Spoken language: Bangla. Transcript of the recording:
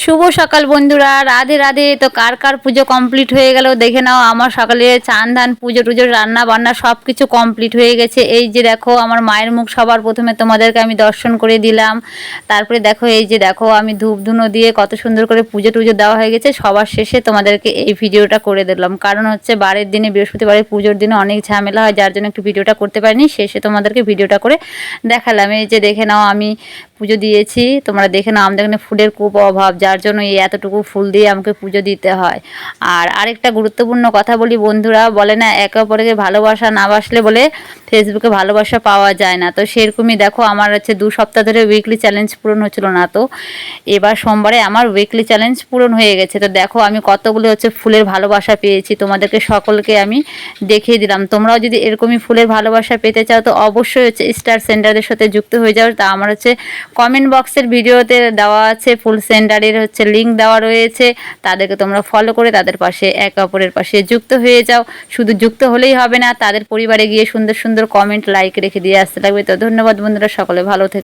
শুভ সকাল বন্ধুরা, রাধে রাধে। তো কার কার পুজো কমপ্লিট হয়ে গেল দেখে নাও। আমার সকালে চান ধান পুজো টুজো রান্না বান্না সব কিছু কমপ্লিট হয়ে গেছে। এই যে দেখো আমার মায়ের মুখ সবার প্রথমে তোমাদেরকে আমি দর্শন করে দিলাম। তারপরে দেখো এই যে দেখো আমি ধূপ ধুনো দিয়ে কত সুন্দর করে পুজো টুজো দেওয়া হয়ে গেছে। সবার শেষে তোমাদেরকে এই ভিডিওটা করে দিলাম, কারণ হচ্ছে বারের দিনে বৃহস্পতিবারের পুজোর দিনে অনেক ঝামেলা হয়, যার জন্য একটু ভিডিওটা করতে পারিনি। শেষে তোমাদেরকে ভিডিওটা করে দেখালাম। এই যে দেখে নাও আমি পুজো দিয়েছি, তোমরা দেখে নাও। আমাদের এখানে ফুলের খুব অভাব, যার জন্য এই এতটুকু ফুল দিয়ে আমাকে পুজো দিতে হয়। আর আরেকটা গুরুত্বপূর্ণ কথা বলি বন্ধুরা, বলে না একে অপরকে ভালোবাসা না বাসলে বলে ফেসবুকে ভালোবাসা পাওয়া যায় না। তো সেরকমই দেখো আমার হচ্ছে 2 সপ্তাহ ধরে উইকলি চ্যালেঞ্জ পূরণ হচ্ছিল না, তো এবার সোমবারে আমার উইকলি চ্যালেঞ্জ পূরণ হয়ে গেছে। তো দেখো আমি কতগুলো হচ্ছে ফুলের ভালোবাসা পেয়েছি, তোমাদেরকে সকলকে আমি দেখিয়ে দিলাম। তোমরাও যদি এরকমই ফুলের ভালোবাসা পেতে চাও তো অবশ্যই হচ্ছে স্টার সেন্টারের সাথে যুক্ত হয়ে যাও। তা আমার হচ্ছে কমেন্ট বক্সের ভিডিওতে দেওয়া আছে, ফুল সেন্টারের হচ্ছে লিঙ্ক দেওয়া রয়েছে। তাদেরকে তোমরা ফলো করে তাদের পাশে একে অপরের পাশে যুক্ত হয়ে যাও। শুধু যুক্ত হলেই হবে না, তাদের পরিবারে গিয়ে সুন্দর সুন্দর কমেন্ট লাইক রেখে দিয়ে আসতে লাগবে। তো ধন্যবাদ বন্ধুরা, সকলে ভালো থেকো।